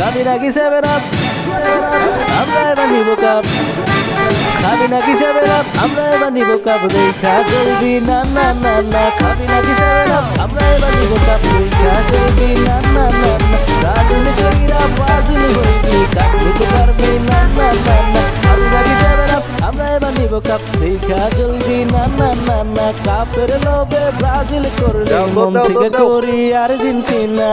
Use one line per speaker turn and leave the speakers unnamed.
খাবি নাকি 7 আপ আমরা এবার নিব কাপ খাবি নাকি 7 আপ আমরা এবার নিব কাপ দেখা চলবি না না না না খাবি নাকি 7 আপ আমরা এবার নিব কাপ দেখা চলবি না না না না রাজুল কইরা ফাজিল হইবি কাপ নিতে পারবি না না না না খাবি নাকি 7 আপ আমরা এবার নিব কাপ দেখা চলবি না না না না কাপের লোভে ব্রাজিল করলি মন থেকে করি আর্জেন্টিনা